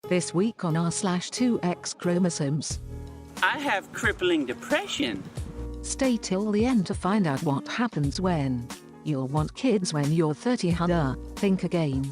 This week on R/2X chromosomes. I have crippling depression. Stay till the end to find out what happens when you'll want kids when you're 30. Think again.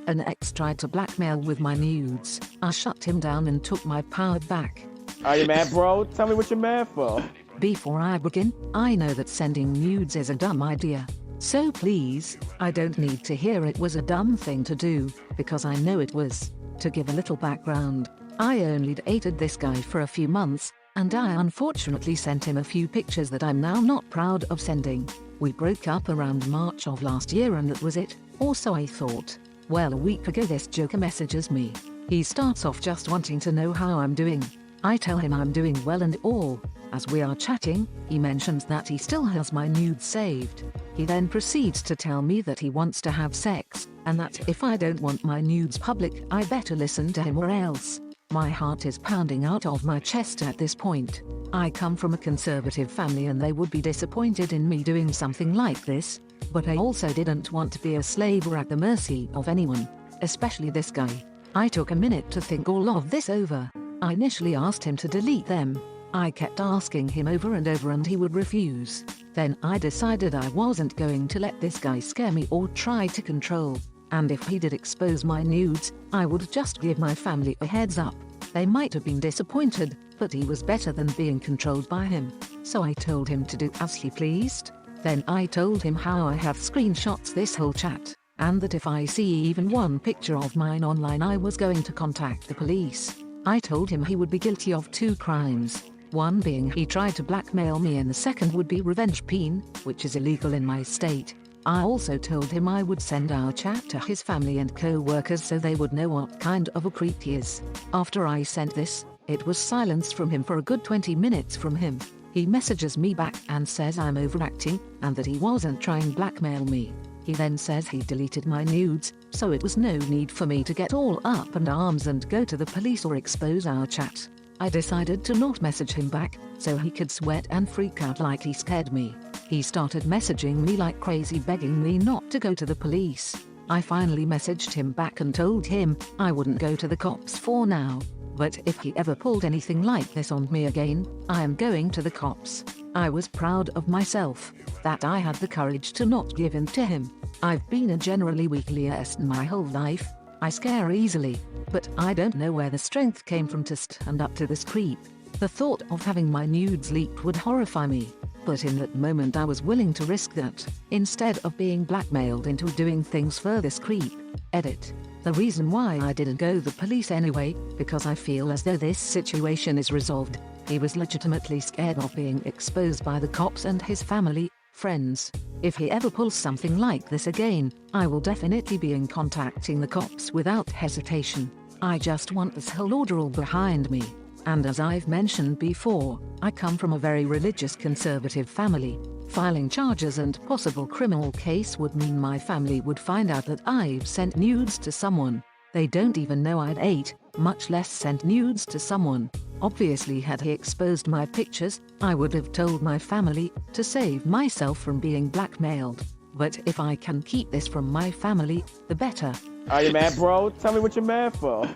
An ex tried to blackmail with my nudes. I shut him down and took my power back. Are you mad, bro? Tell me what you're mad for. Before I begin, I know that sending nudes is a dumb idea. So please, I don't need to hear it was a dumb thing to do, because I know it was. To give a little background, I only dated this guy for a few months, and I unfortunately sent him a few pictures that I'm now not proud of sending. We broke up around March of last year and that was it, or so I thought. Well, a week ago this joker messages me. He starts off just wanting to know how I'm doing. I tell him I'm doing well and all. As we are chatting, he mentions that he still has my nudes saved. He then proceeds to tell me that he wants to have sex, and that if I don't want my nudes public, I better listen to him or else. My heart is pounding out of my chest at this point. I come from a conservative family and they would be disappointed in me doing something like this, but I also didn't want to be a slave or at the mercy of anyone, especially this guy. I took a minute to think all of this over. I initially asked him to delete them. I kept asking him over and over and he would refuse. Then I decided I wasn't going to let this guy scare me or try to control. And if he did expose my nudes, I would just give my family a heads up. They might have been disappointed, but he was better than being controlled by him. So I told him to do as he pleased. Then I told him how I have screenshots this whole chat, and that if I see even one picture of mine online I was going to contact the police. I told him he would be guilty of 2 crimes. One being he tried to blackmail me and the second would be revenge porn, which is illegal in my state. I also told him I would send our chat to his family and co-workers so they would know what kind of a creep he is. After I sent this, it was silence from him for a good 20 minutes from him. He messages me back and says I'm overacting, and that he wasn't trying to blackmail me. He then says he deleted my nudes, so it was no need for me to get all up in arms and go to the police or expose our chat. I decided to not message him back, so he could sweat and freak out like he scared me. He started messaging me like crazy begging me not to go to the police. I finally messaged him back and told him I wouldn't go to the cops for now, but if he ever pulled anything like this on me again, I am going to the cops. I was proud of myself, that I had the courage to not give in to him. I've been a generally weak liaison my whole life. I scare easily, but I don't know where the strength came from to stand up to this creep. The thought of having my nudes leaked would horrify me, but in that moment I was willing to risk that, instead of being blackmailed into doing things for this creep. Edit. The reason why I didn't go to the police anyway, because I feel as though this situation is resolved. He was legitimately scared of being exposed by the cops and his family, friends. If he ever pulls something like this again, I will definitely be in contacting the cops without hesitation. I just want this whole ordeal behind me. And as I've mentioned before, I come from a very religious conservative family. Filing charges and possible criminal case would mean my family would find out that I've sent nudes to someone. They don't even know I'd ate, much less sent nudes to someone. Obviously, had he exposed my pictures, I would have told my family to save myself from being blackmailed. But if I can keep this from my family, the better. Are you mad, bro? Tell me what you're mad for.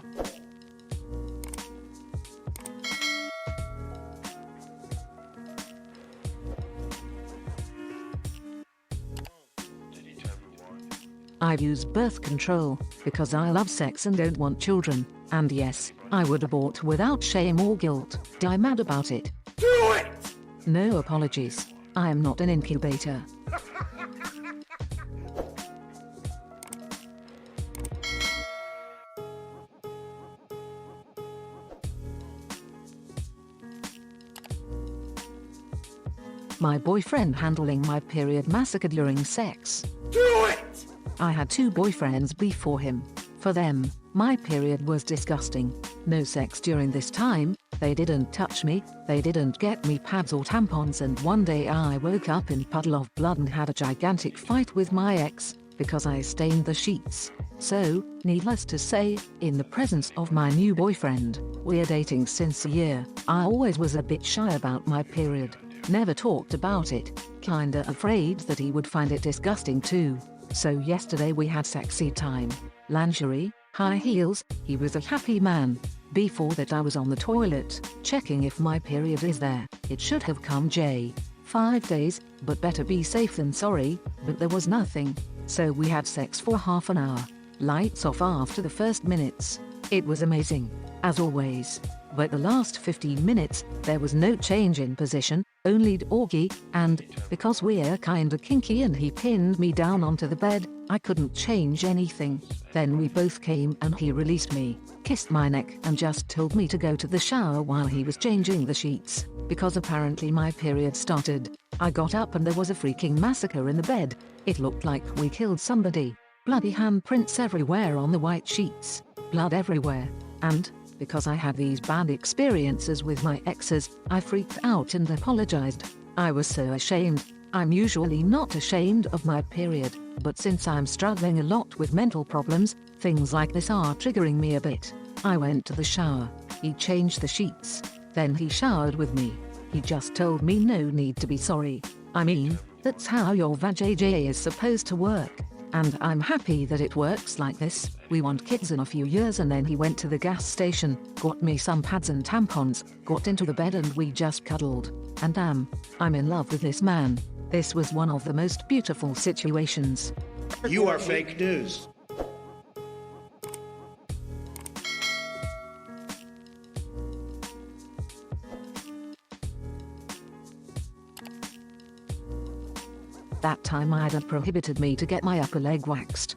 I use birth control because I love sex and don't want children. And yes, I would abort without shame or guilt. I'm mad about it. Do it! No apologies. I am not an incubator. My boyfriend handling my period massacre during sex. Do it! I had 2 boyfriends before him. For them, my period was disgusting. No sex during this time, they didn't touch me, they didn't get me pads or tampons, and one day I woke up in a puddle of blood and had a gigantic fight with my ex, because I stained the sheets. So, needless to say, in the presence of my new boyfriend, we're dating since a year, I always was a bit shy about my period. Never talked about it, kinda afraid that he would find it disgusting too. So yesterday we had sexy time. Lingerie, high heels, he was a happy man. Before that I was on the toilet, checking if my period is there. It should have come 5 days, but better be safe than sorry, but there was nothing. So we had sex for half an hour. Lights off after the first minutes. It was amazing, as always. But the last 15 minutes, there was no change in position, only doggy, and, because we're kinda kinky and he pinned me down onto the bed, I couldn't change anything. Then we both came and he released me, kissed my neck and just told me to go to the shower while he was changing the sheets, because apparently my period started. I got up and there was a freaking massacre in the bed. It looked like we killed somebody. Bloody handprints everywhere on the white sheets. Blood everywhere. And, because I had these bad experiences with my exes, I freaked out and apologized. I was so ashamed. I'm usually not ashamed of my period, but since I'm struggling a lot with mental problems, things like this are triggering me a bit. I went to the shower. He changed the sheets. Then he showered with me. He just told me no need to be sorry. I mean, that's how your vajayjay is supposed to work. And I'm happy that it works like this. We want kids in a few years, and then he went to the gas station, got me some pads and tampons, got into the bed and we just cuddled. And damn, I'm in love with this man. This was one of the most beautiful situations. You are fake news. That time I'd have prohibited me to get my upper leg waxed.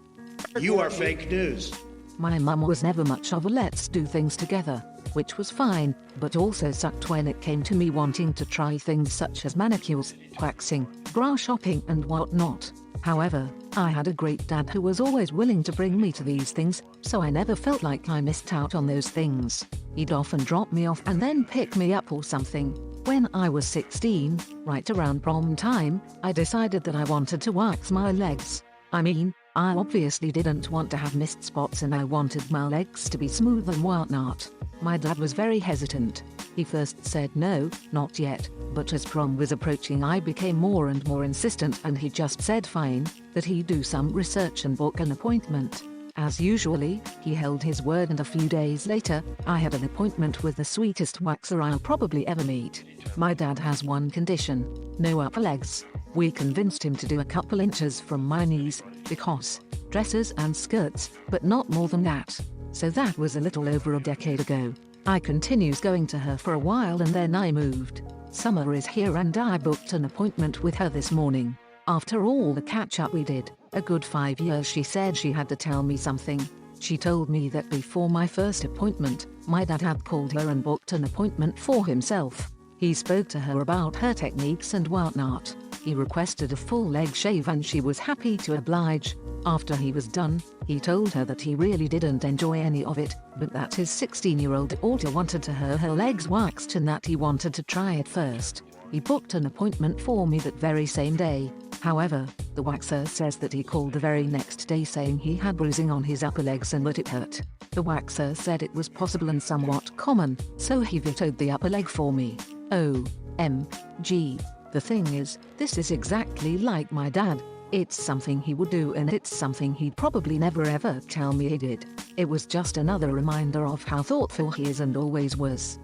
You are fake news. My mum was never much of a let's do things together, which was fine, but also sucked when it came to me wanting to try things such as manicures, waxing, bra shopping and whatnot. However, I had a great dad who was always willing to bring me to these things, so I never felt like I missed out on those things. He'd often drop me off and then pick me up or something. When I was 16, right around prom time, I decided that I wanted to wax my legs. I mean, I obviously didn't want to have missed spots and I wanted my legs to be smooth and whatnot. My dad was very hesitant. He first said no, not yet, but as prom was approaching I became more and more insistent and he just said fine, that he'd do some research and book an appointment. As usually, he held his word and a few days later, I had an appointment with the sweetest waxer I'll probably ever meet. My dad has one condition: no upper legs. We convinced him to do a couple inches from my knees, because dresses and skirts, but not more than that. So that was a little over a decade ago. I continues going to her for a while and then I moved. Summer is here and I booked an appointment with her this morning. After all the catch-up we did, a good 5 years, she said she had to tell me something. She told me that before my first appointment, my dad had called her and booked an appointment for himself. He spoke to her about her techniques and whatnot. He requested a full leg shave and she was happy to oblige. After he was done, he told her that he really didn't enjoy any of it, but that his 16-year-old daughter wanted to have her legs waxed and that he wanted to try it first. He booked an appointment for me that very same day. However, the waxer says that he called the very next day saying he had bruising on his upper legs and that it hurt. The waxer said it was possible and somewhat common, so he vetoed the upper leg for me. OMG. The thing is, this is exactly like my dad. It's something he would do and it's something he'd probably never ever tell me he did. It was just another reminder of how thoughtful he is and always was.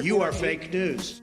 You are fake news.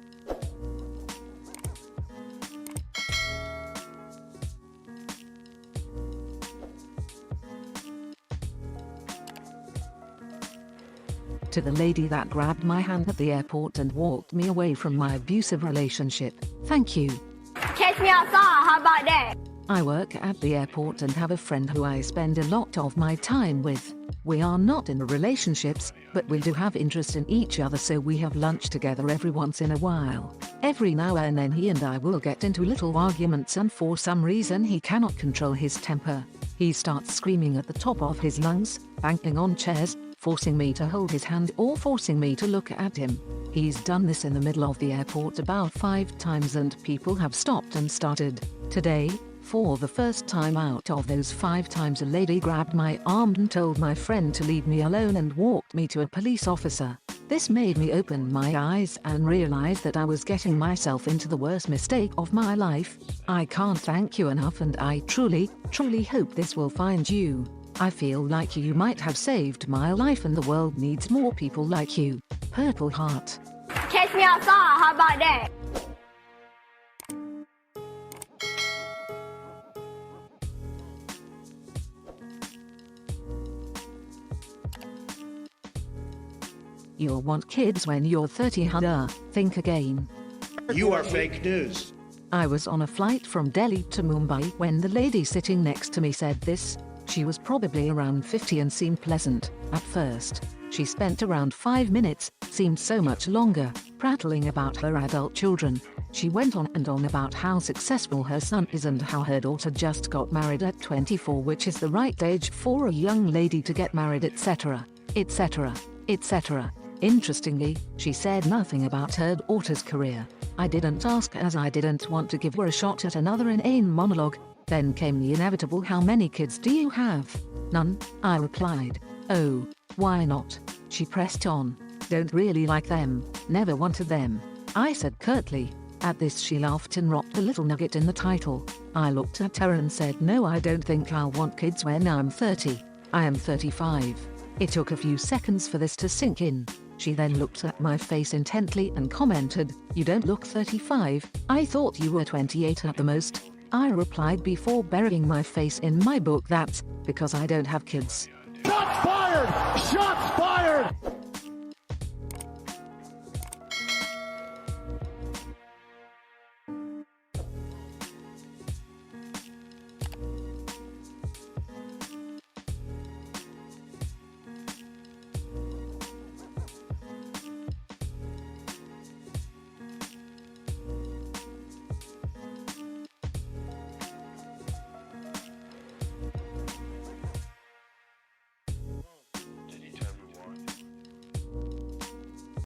To the lady that grabbed my hand at the airport and walked me away from my abusive relationship, thank you. Catch me outside, how about that? I work at the airport and have a friend who I spend a lot of my time with. We are not in relationships, but we do have interest in each other, so we have lunch together every once in a while. Every now and then he and I will get into little arguments and for some reason he cannot control his temper. He starts screaming at the top of his lungs, banging on chairs, forcing me to hold his hand or forcing me to look at him. He's done this in the middle of the airport about 5 times and people have stopped and started. Today, For the first time out of those 5 times, a lady grabbed my arm and told my friend to leave me alone and walked me to a police officer. This made me open my eyes and realize that I was getting myself into the worst mistake of my life. I can't thank you enough, and I truly, truly hope this will find you. I feel like you might have saved my life and the world needs more people like you. Purple Heart. Catch me outside, how about that? You'll want kids when you're 30, huh? Think again. You are fake news. I was on a flight from Delhi to Mumbai when the lady sitting next to me said this. She was probably around 50 and seemed pleasant. At first, she spent around 5 minutes, seemed so much longer, prattling about her adult children. She went on and on about how successful her son is and how her daughter just got married at 24, which is the right age for a young lady to get married, etc., etc., etc. Interestingly, she said nothing about her daughter's career. I didn't ask as I didn't want to give her a shot at another inane monologue. Then came the inevitable, how many kids do you have? None, I replied. Oh, why not? She pressed on. Don't really like them, never wanted them, I said curtly. At this she laughed and dropped a little nugget in the title. I looked at her and said, no, I don't think I'll want kids when I'm 30. I am 35. It took a few seconds for this to sink in. She then looked at my face intently and commented, you don't look 35, I thought you were 28 at the most. I replied before burying my face in my book, that's because I don't have kids. Shots fired! Shots